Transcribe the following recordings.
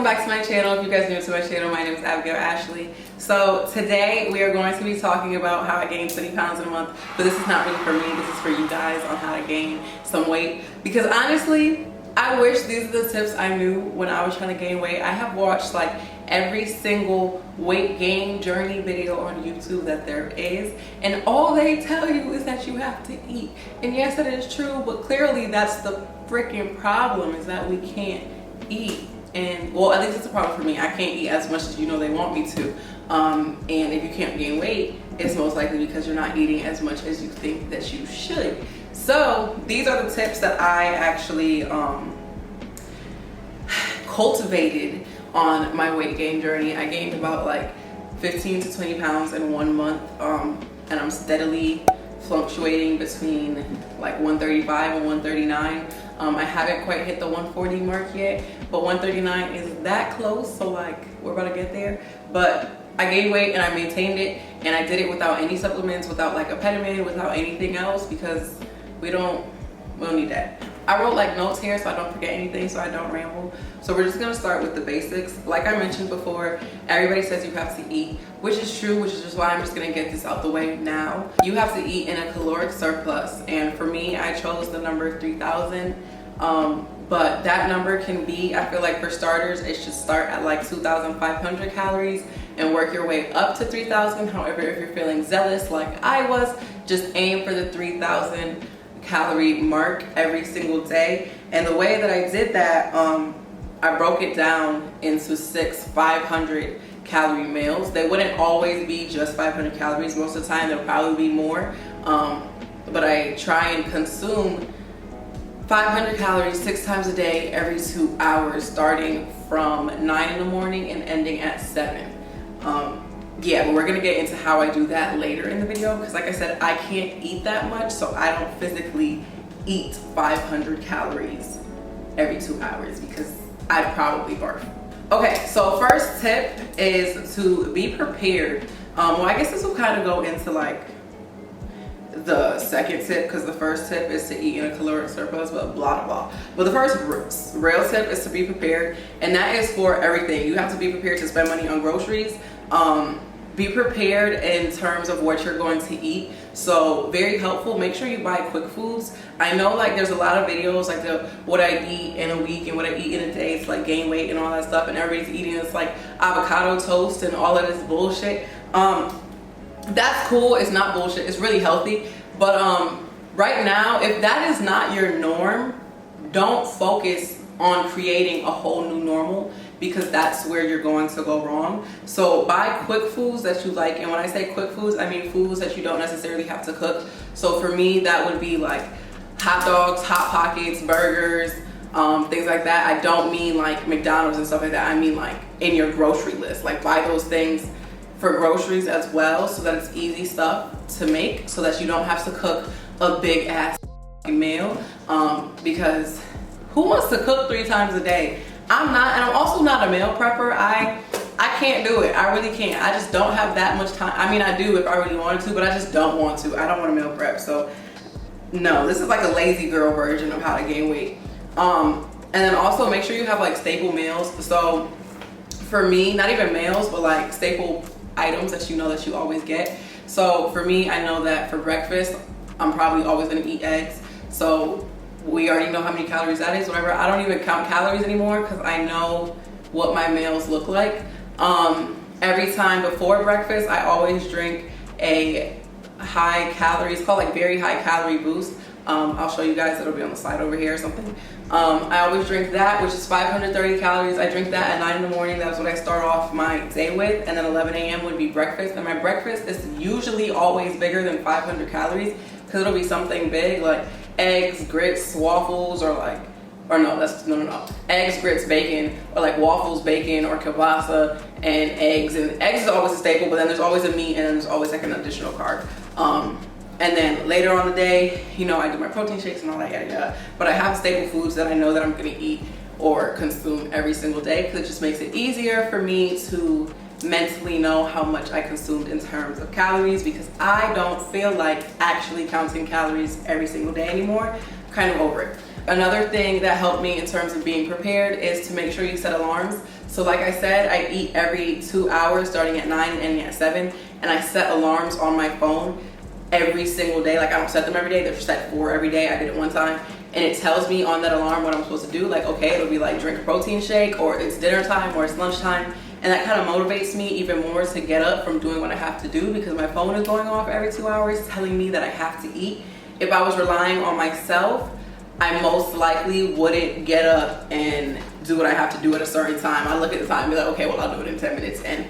back to my channel. If you guys are new to my channel, my name is AbigailAshley. So today we are going to be talking about how I gained 20 pounds in a month, but this is not really for me, this is for you guys on how to gain some weight. Because honestly, I wish these are the tips I knew when I was trying to gain weight. I have watched like every single weight gain journey video on YouTube that there is, and all they tell you is that you have to eat. And yes, that is true, but clearly that's the freaking problem, is that we can't eat. And well, at least it's a problem for me. I can't eat as much as they want me to. And if you can't gain weight, it's most likely because you're not eating as much as you think that you should. So these are the tips that I actually cultivated on my weight gain journey. I gained about like 15 to 20 pounds in 1 month, and I'm steadily fluctuating between like 135 and 139. I haven't quite hit the 140 mark yet, but 139 is that close, so like we're about to get there. But I gained weight and I maintained it, and I did it without any supplements, without like APETAMIN, without anything else, because we don't need that. I wrote like notes here so I don't forget anything, so I don't ramble. So we're just gonna start with the basics. Like I mentioned before, everybody says you have to eat, which is true, which is just why I'm just gonna get this out the way now. You have to eat in a caloric surplus, and for me, I chose the number 3,000. But that number can be, I feel like for starters, it should start at like 2,500 calories and work your way up to 3,000. However, if you're feeling zealous like I was, just aim for the 3,000 calorie mark every single day. And the way that I did that, I broke it down into 6 500 calorie meals. They wouldn't always be just 500 calories. Most of the time they'll probably be more, but I try and consume 500 calories 6 times a day every 2 hours, starting from 9 in the morning and ending at 7. Yeah, but we're gonna get into how I do that later in the video, because like I said, I can't eat that much, so I don't physically eat 500 calories every 2 hours because I'd probably barf. Okay, so first tip is to be prepared. Well, I guess this will kind of go into like the second tip, because the first tip is to eat in a caloric surplus, but blah blah. But the first real tip is to be prepared, and that is for everything. You have to be prepared to spend money on groceries. Be prepared in terms of what you're going to eat. So very helpful, make sure you buy quick foods. I know like there's a lot of videos like what I eat in a week and what I eat in a day. It's like gain weight and all that stuff, and everybody's eating this like avocado toast and all of this bullshit. That's cool, it's not bullshit, it's really healthy. But right now, if that is not your norm, don't focus on creating a whole new normal, because that's where you're going to go wrong. So buy quick foods that you like, and when I say quick foods, I mean foods that you don't necessarily have to cook. So for me, that would be like hot dogs, Hot Pockets, burgers, things like that. I don't mean like McDonald's and stuff like that. I mean like in your grocery list. Like buy those things for groceries as well, so that it's easy stuff to make, so that you don't have to cook a big ass meal, because who wants to cook 3 times a day? I'm not, and I'm also not a meal prepper. I can't do it. I really can't. I just don't have that much time. I mean, I do if I really wanted to, but I just don't want to. I don't want to meal prep. So no, this is like a lazy girl version of how to gain weight. And then also make sure you have like staple meals. So for me, not even meals, but like staple items that that you always get. So for me, I know that for breakfast, I'm probably always gonna eat eggs. So we already know how many calories that is, whatever. I don't even count calories anymore because I know what my meals look like. Every time before breakfast, I always drink a high calorie, it's called like very high calorie boost. I'll show you guys, it'll be on the slide over here or something. I always drink that, which is 530 calories. I drink that at 9 in the morning. That's what I start off my day with. And then 11 a.m. would be breakfast. And my breakfast is usually always bigger than 500 calories, because it'll be something big like eggs, grits, waffles, or like, or no, eggs, grits, bacon, or like waffles, bacon, or kielbasa, and eggs. And eggs is always a staple, but then there's always a meat, and then there's always like an additional carb. And then later on the day, I do my protein shakes and all that, yada yada. But I have staple foods that I know that I'm gonna eat or consume every single day, because it just makes it easier for me to mentally know how much I consumed in terms of calories, because I don't feel like actually counting calories every single day anymore. Kind of over it. Another thing that helped me in terms of being prepared is to make sure you set alarms. So like I said, I eat every 2 hours starting at 9 and ending at 7, and I set alarms on my phone every single day. Like I don't set them every day, they're set for every day. I did it one time, and it tells me on that alarm what I'm supposed to do. Like, okay, it'll be like drink a protein shake, or it's dinner time, or it's lunchtime. And that kind of motivates me even more to get up from doing what I have to do, because my phone is going off every 2 hours telling me that I have to eat. If I was relying on myself, I most likely wouldn't get up and do what I have to do at a certain time. I look at the time and be like, okay, well, I'll do it in 10 minutes, and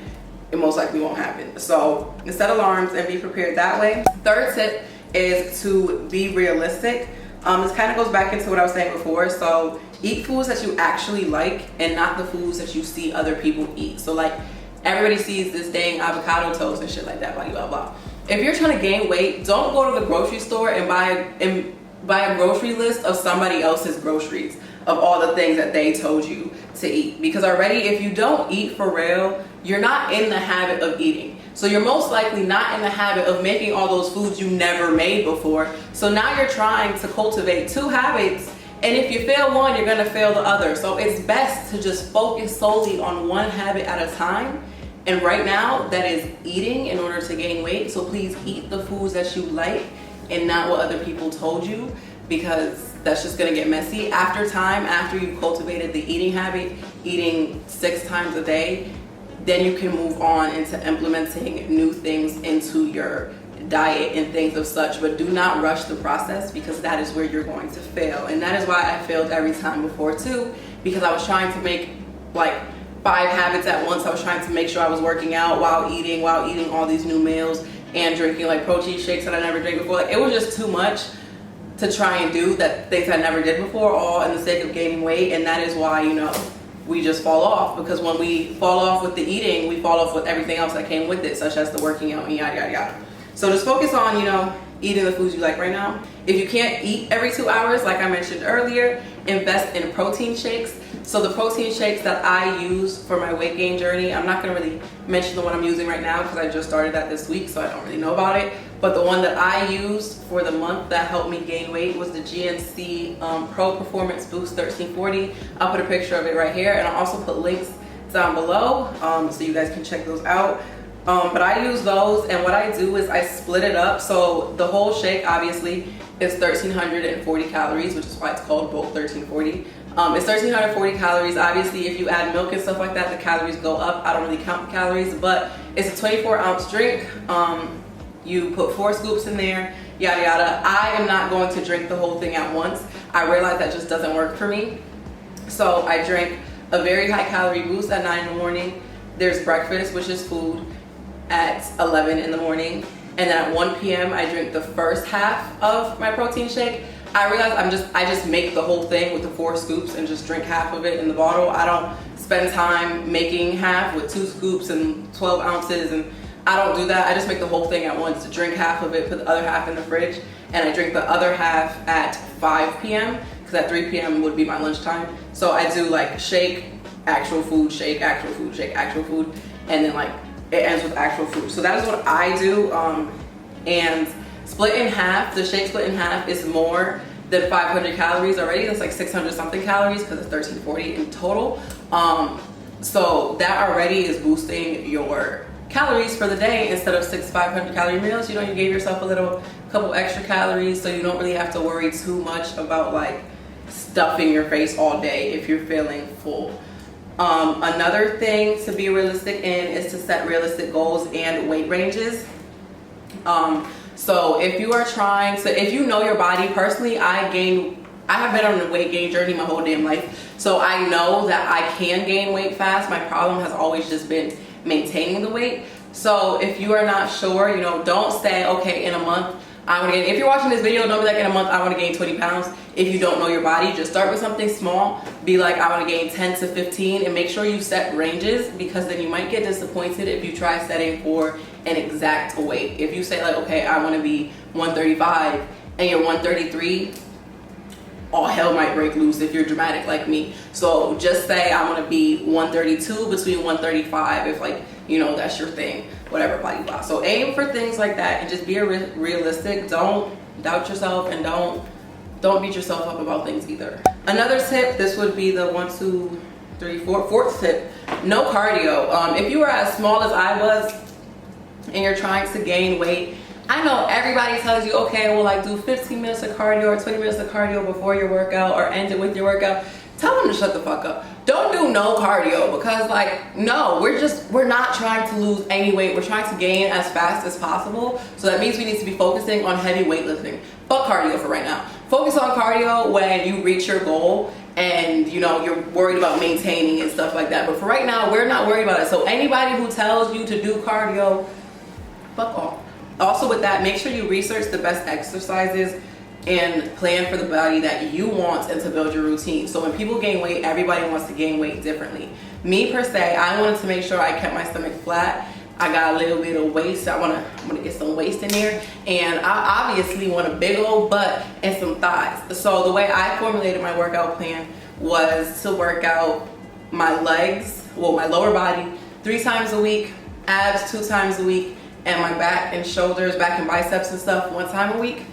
it most likely won't happen. So set alarms and be prepared that way. Third tip is to be realistic. This kind of goes back into what I was saying before. So eat foods that you actually like and not the foods that you see other people eat. So like everybody sees this dang avocado toast and shit like that, blah, blah, blah. If you're trying to gain weight, don't go to the grocery store and buy a grocery list of somebody else's groceries of all the things that they told you to eat. Because already, if you don't eat for real, you're not in the habit of eating. So you're most likely not in the habit of making all those foods you never made before. So now you're trying to cultivate two habits, and if you fail one, you're gonna fail the other. So it's best to just focus solely on one habit at a time. And right now, that is eating in order to gain weight. So please eat the foods that you like and not what other people told you, because that's just gonna get messy. After time, after you've cultivated the eating habit, eating 6 times a day, then you can move on into implementing new things into your diet and things of such. But do not rush the process, because that is where you're going to fail. And that is why I failed every time before too, because I was trying to make like 5 habits at once. I was trying to make sure I was working out while eating all these new meals and drinking like protein shakes that I never drank before. Like it was just too much to try and do that, things I never did before, all in the sake of gaining weight. And that is why, you know, we just fall off, because when we fall off with the eating, we fall off with everything else that came with it, such as the working out and yada yada yada. So just focus on, you know, eating the foods you like right now. If you can't eat every 2 hours, like I mentioned earlier, invest in protein shakes. So the protein shakes that I use for my weight gain journey, I'm not gonna really mention the one I'm using right now because I just started that this week, so I don't really know about it. But the one that I used for the month that helped me gain weight was the GNC Pro Performance Boost 1340. I'll put a picture of it right here, and I'll also put links down below so you guys can check those out. But I use those, and what I do is I split it up. So the whole shake obviously is 1,340 calories, which is why it's called Bulk 1340. It's 1,340 calories. Obviously, if you add milk and stuff like that, the calories go up. I don't really count the calories, but it's a 24-ounce drink. You put 4 scoops in there, yada yada. I am not going to drink the whole thing at once. I realize that just doesn't work for me. So I drink a very high calorie boost at 9 in the morning. There's breakfast, which is food, at 11 in the morning. And then at 1 p.m. I drink the first half of my protein shake. I realize I just make the whole thing with the 4 scoops and just drink half of it in the bottle. I don't spend time making half with 2 scoops and 12 ounces, and I don't do that. I just make the whole thing at once, to drink half of it, put the other half in the fridge, and I drink the other half at 5 p.m. because at 3 p.m. would be my lunchtime. So I do like shake, actual food, shake, actual food, shake, actual food, and then like it ends with actual food. So that is what I do. And split in half, the shake split in half is more than 500 calories already. That's like 600 something calories because it's 1,340 in total. So that already is boosting your calories for the day. Instead of 500 calorie meals, you know, you gave yourself a couple extra calories, so you don't really have to worry too much about like stuffing your face all day if you're feeling full. Another thing to be realistic in is to set realistic goals and weight ranges. So if you are trying to, if you know your body, personally, I have been on a weight gain journey my whole damn life. So I know that I can gain weight fast. My problem has always just been maintaining the weight. So if you are not sure, you know, don't say, okay, in a month, I want to gain. If you're watching this video, don't be like, in a month, I want to gain 20 pounds. If you don't know your body, just start with something small. Be like, I want to gain 10 to 15, and make sure you set ranges, because then you might get disappointed if you try setting for an exact weight. If you say like, okay, I want to be 135 and you're 133, all hell might break loose if you're dramatic like me. So just say I want to be 132 between 135 if, like, you know, that's your thing, whatever, blah, blah. So aim for things like that and just be realistic. Don't doubt yourself, and don't beat yourself up about things either. Another tip, this would be the 4th tip no cardio. If you are as small as I was and you're trying to gain weight, I know everybody tells you, okay, well, like do 15 minutes of cardio or 20 minutes of cardio before your workout or end it with your workout. Tell them to shut the fuck up. Don't do no cardio, because like, no, we're not trying to lose any weight. We're trying to gain as fast as possible. So that means we need to be focusing on heavy weightlifting. Fuck cardio for right now. Focus on cardio when you reach your goal and you know you're worried about maintaining and stuff like that. But for right now, we're not worried about it. So anybody who tells you to do cardio, fuck off. Also with that, make sure you research the best exercises and plan for the body that you want and to build your routine. So when people gain weight, everybody wants to gain weight differently. Me per se, I wanted to make sure I kept my stomach flat. I got a little bit of waist. I'm gonna get some waist in there, and I obviously want a big old butt and some thighs. So the way I formulated my workout plan was to work out my legs, well, my lower body 3 times a week, abs 2 times a week, and my back and shoulders, back and biceps and stuff 1 time a week.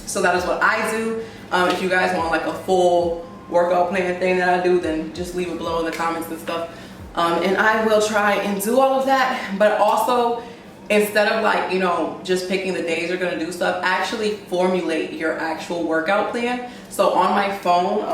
So that is what I do. If you guys want like a full workout plan thing that I do, then just leave it below in the comments and stuff. And I will try and do all of that. But also, instead of like, you know, just picking the days you're gonna do stuff, actually formulate your actual workout plan. So on my phone,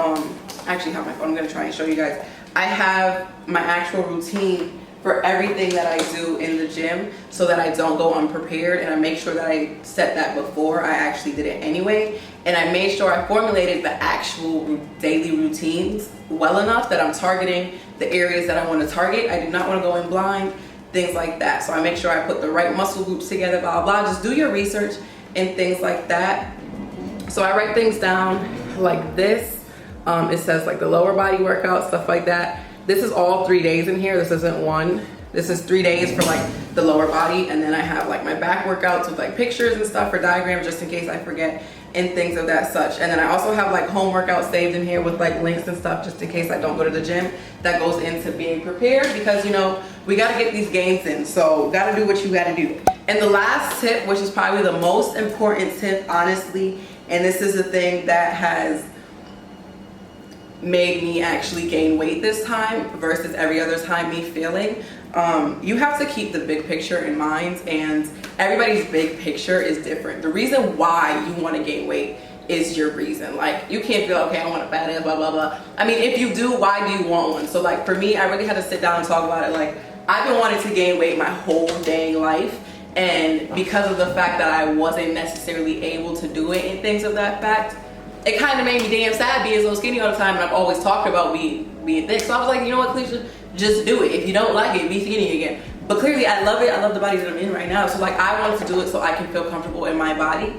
I actually have my phone, I'm gonna try and show you guys. I have my actual routine for everything that I do in the gym so that I don't go unprepared, and I make sure that I set that before I actually did it anyway. And I made sure I formulated the actual daily routines well enough that I'm targeting the areas that I want to target. I do not want to go in blind, things like that. So I make sure I put the right muscle groups together, blah, blah, blah. Just do your research and things like that. So I write things down like this. It says like the lower body workout, stuff like that. This is all 3 days in here. This isn't one. This is 3 days for like the lower body. And then I have like my back workouts with like pictures and stuff for diagrams just in case I forget and things of that such. And then I also have like home workouts saved in here with like links and stuff just in case I don't go to the gym. That goes into being prepared because, you know, we got to get these gains in. So got to do what you got to do. And the last tip, which is probably the most important tip, honestly, and this is the thing that has made me actually gain weight this time versus every other time me failing. You have to keep the big picture in mind, and everybody's big picture is different. The reason why you want to gain weight is your reason. Like, you can't feel, okay, I want a fat ass, blah, blah, blah. I mean, if you do, why do you want one? So like for me, I really had to sit down and talk about it. Like, I've been wanting to gain weight my whole dang life, and because of the fact that I wasn't necessarily able to do it and things of that fact, it kind of made me damn sad being so skinny all the time, and I've always talked about being thick. So I was like, you know what, Kalisha, just do it. If you don't like it, be skinny again. But clearly I love it. I love the body that I'm in right now. So like, I wanted to do it so I can feel comfortable in my body.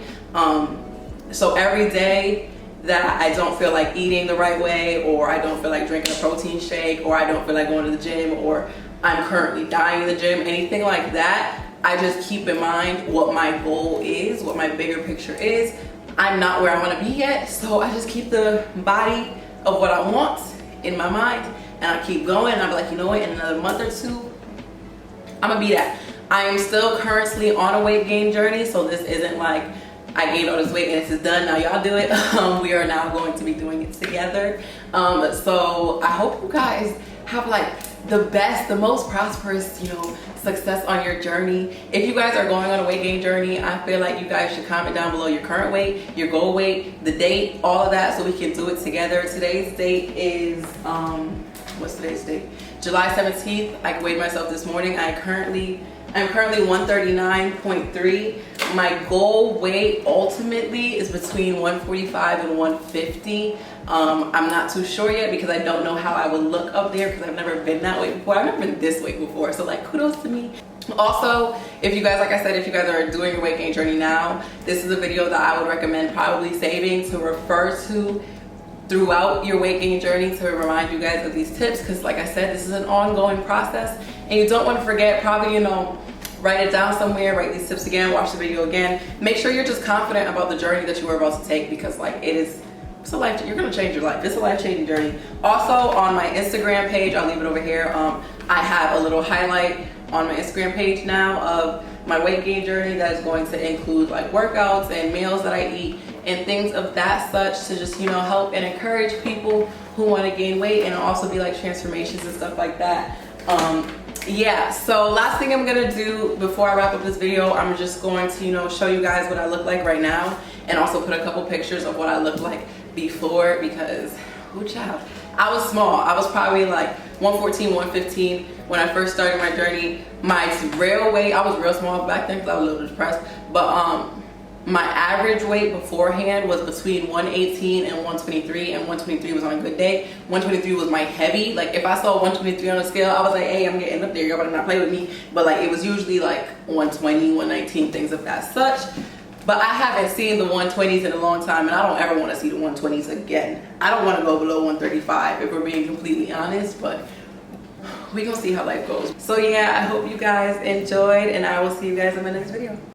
So every day that I don't feel like eating the right way, or I don't feel like drinking a protein shake, or I don't feel like going to the gym, or I'm currently dying in the gym, anything like that, I just keep in mind what my goal is, what my bigger picture is. I'm not where I want to be yet, so I just keep the body of what I want in my mind, and I keep going, and I'm like, you know what, in another month or 2, I'm gonna be that. I am still currently on a weight gain journey, so this isn't like I gained all this weight and this is done, now y'all do it. We are now going to be doing it together. So I hope you guys have like the best, the most prosperous, you know, success on your journey. If you guys are going on a weight gain journey, I feel like you guys should comment down below your current weight, your goal weight, the date, all of that, so we can do it together. Today's date is what's today's date? July 17th. I weighed myself this morning. I'm currently 139.3. My goal weight ultimately is between 145 and 150. I'm not too sure yet because I don't know how I would look up there because I've never been that way before. I've never been this weight before, so like kudos to me. Also, if you guys, like I said, if you guys are doing your weight gain journey now, this is a video that I would recommend probably saving to refer to throughout your weight gain journey to remind you guys of these tips, because like I said, this is an ongoing process and you don't want to forget. Probably, you know, write it down somewhere, write these tips again, watch the video again. Make sure you're just confident about the journey that you are about to take, because like it's a life, you're gonna change your life. It's a life-changing journey. Also on my Instagram page, I'll leave it over here, I have a little highlight on my Instagram page now of my weight gain journey that is going to include like workouts and meals that I eat and things of that such, to just, you know, help and encourage people who want to gain weight, and also be like transformations and stuff like that. Yeah, so last thing I'm gonna do before I wrap up this video, I'm just going to, you know, show you guys what I look like right now, and also put a couple pictures of what I looked like before, because, oh child, I was small. I was probably like 114, 115 when I first started my journey. My real weight, I was real small back then because I was a little depressed, but my average weight beforehand was between 118 and 123, and 123 was on a good day. 123 was my heavy. Like if I saw 123 on the scale, I was like, hey, I'm getting up there, y'all better not play with me. But like it was usually like 120, 119, things of that such. But I haven't seen the 120s in a long time, and I don't ever want to see the 120s again. I don't want to go below 135 if we're being completely honest, but we gonna see how life goes. So yeah, I hope you guys enjoyed, and I will see you guys in my next video.